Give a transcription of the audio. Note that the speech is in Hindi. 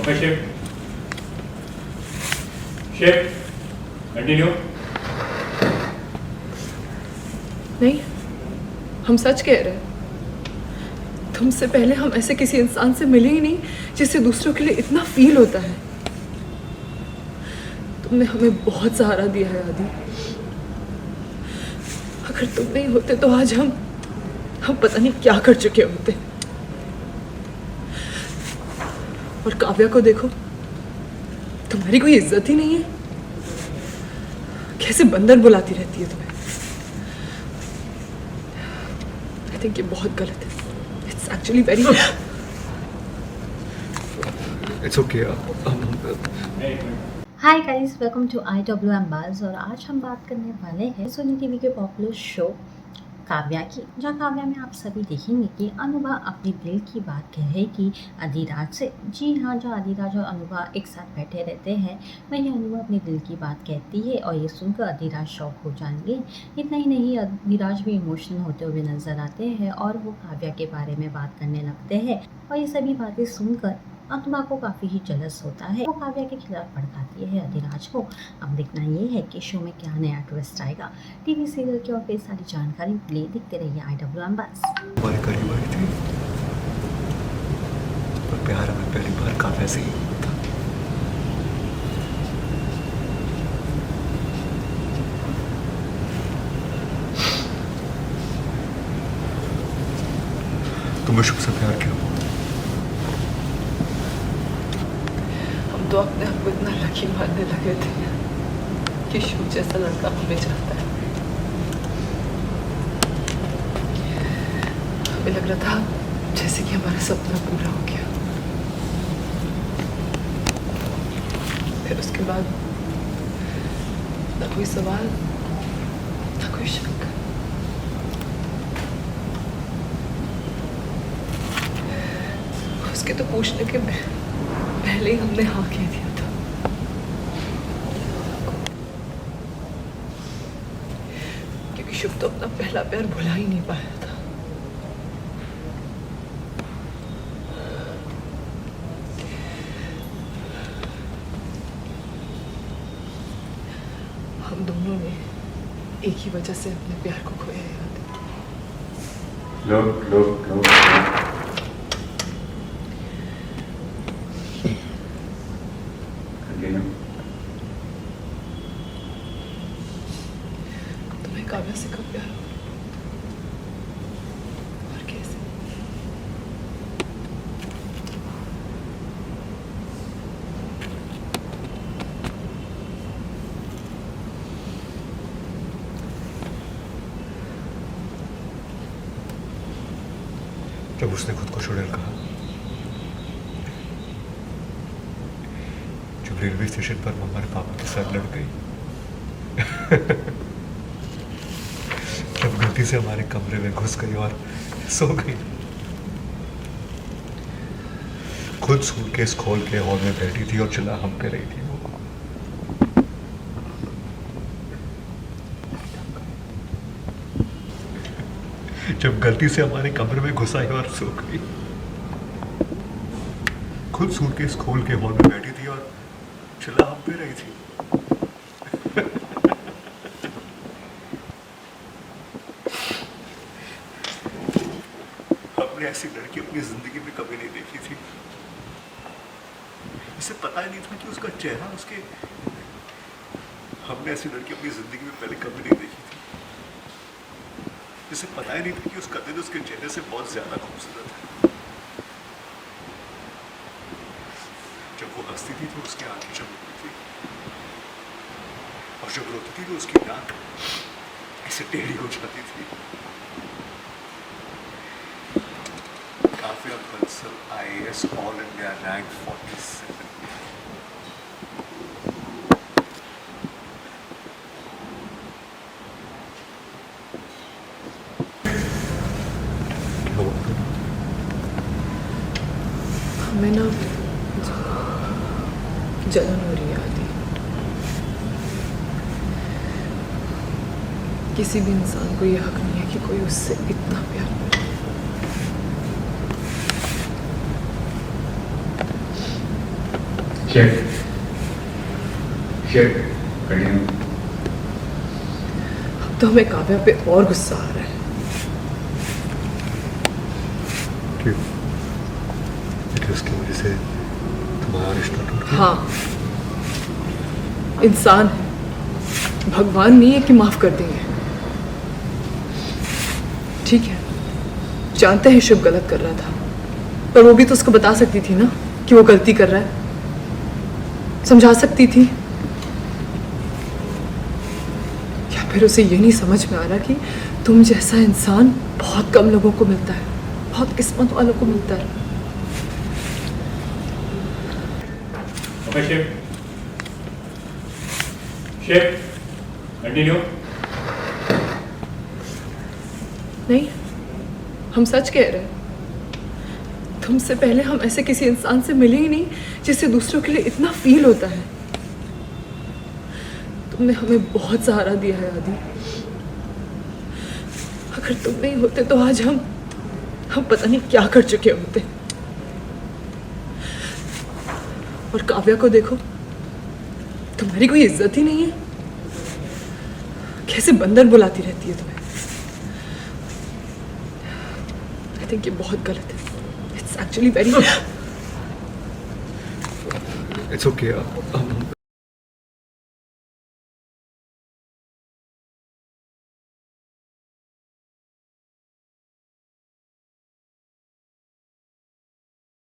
Okay, shift. Shift. Continue. नहीं, हम सच कह रहे हैं। तुमसे पहले हम ऐसे किसी इंसान से मिले ही नहीं जिससे दूसरों के लिए इतना फील होता है। तुमने हमें बहुत सहारा दिया है आदि। अगर तुम नहीं होते तो आज हम पता नहीं क्या कर चुके होते। और काव्या को देखो, तुम्हारी कोई इज्जत ही नहीं है। कैसे बंदर बुलाती रहती है तुम्हें। आई थिंक ये बहुत गलत है। It's actually very it's okay. Hi guys, welcome to IWM बाज। और आज हम बात करने वाले हैं सोनी टीवी के पॉपुलर शो काव्या की, जहाँ काव्या में आप सभी देखेंगे कि अनुभा अपने दिल की बात कहेगी अधिराज से। जी हाँ, जो अधिराज और अनुभा एक साथ बैठे रहते हैं वही अनुभा अपने दिल की बात कहती है और ये सुनकर अधिराज शॉक हो जाएंगे। इतना ही नहीं, अधिराज भी इमोशनल होते हुए नजर आते हैं और वो काव्या के बारे में बात करने लगते हैं। और ये सभी बातें सुनकर अनुभा को काफ़ी ही जलस होता है। वो काव्या के खिलाफ भड़काती है अधिराज को। अब देखना ये है कि शो में क्या नया ट्विस्ट आएगा। टीवी सीरियल की और फिर सारी जानकारी के लिए देखते रहिए IWM बस। हमारे करीब आई थी और प्यार हमें पहली बार काव्या से ही हुआ था। तुम्हें शुभ से प्यार क्यों? तो अपने आप को इतना लकी मानने लगे थे कि शिव जैसा लड़का हमें चाहता है। हमें लग रहा था जैसे कि हमारा सपना पूरा हो गया। फिर उसके बाद ना कोई सवाल, ना कोई शक। उसके तो पूछने के पहले ही हमने हाँ कह दिया था। क्योंकि शुभ तो अपना पहला प्यार भुला ही नहीं पाया था। हम दोनों ने एक ही वजह से अपने प्यार को खोया है। Look. Continue. तुम्हें काव्या से कब प्यार हुआ और कैसे? जब उसने खुद को चुड़ैल कहा, जब रेलवे स्टेशन पर वो हमारे पापा के साथ लड़ गई, जब गलती से हमारे कमरे में घुस गई और सो गई, खुद सूटकेस खोल के हॉल में बैठी थी और चिल्ला हम पे रही थी वो। जब गलती से हमारे कमरे में घुस आई और सो गई, खुद सूटकेस खोल के हॉल में बैठी थी और चिल्ला हम पे रही थी। हमने ऐसी लड़की अपनी जिंदगी में कभी नहीं देखी थी। इसे पता ही नहीं था कि उसका चेहरा उसके हमने ऐसी लड़की अपनी जिंदगी में पहले कभी नहीं देखी थी। इसे पता ही नहीं था कि उसका दिल उसके चेहरे से बहुत ज्यादा खूबसूरत है। जब वो हंसती थी तो उसकी आंखें चमकती थी और जब रोती थी तो उसकी नाक ऐसे टेढ़ी हो जाती थी। Kavya Bansal IAS all India rank 47। हमें ना जलन हो रही है आदि। किसी भी इंसान को यह हक नहीं है कि कोई उससे इतना प्यार करे। Check check continue. अब तो हमें काव्या पे और गुस्सा आ रहा है। क्यों? क्योंकि उसकी वजह से तुम्हारा रिश्ता टूट गया। हाँ, इंसान है, भगवान नहीं है कि माफ कर देंगे। ठीक है, जानते हैं शिव गलत कर रहा था, पर वो भी तो उसको बता सकती थी ना कि वो गलती कर रहा है, समझा सकती थी। या फिर उसे ये नहीं समझ में आ रहा कि तुम जैसा इंसान बहुत कम लोगों को मिलता है, बहुत किस्मत वालों को मिलता है। Okay chef, chef continue. नहीं, हम सच कह रहे हैं। तुमसे पहले हम ऐसे किसी इंसान से मिले ही नहीं जिससे दूसरों के लिए इतना फील होता है। तुमने हमें बहुत सहारा दिया है आदि। अगर तुम नहीं होते तो आज हम पता नहीं क्या कर चुके होते। और काव्या को देखो, तुम्हारी कोई इज्जत ही नहीं है। कैसे बंदर बुलाती रहती है तुम्हें। आई थिंक ये बहुत गलत है। It's actually very it's okay, हम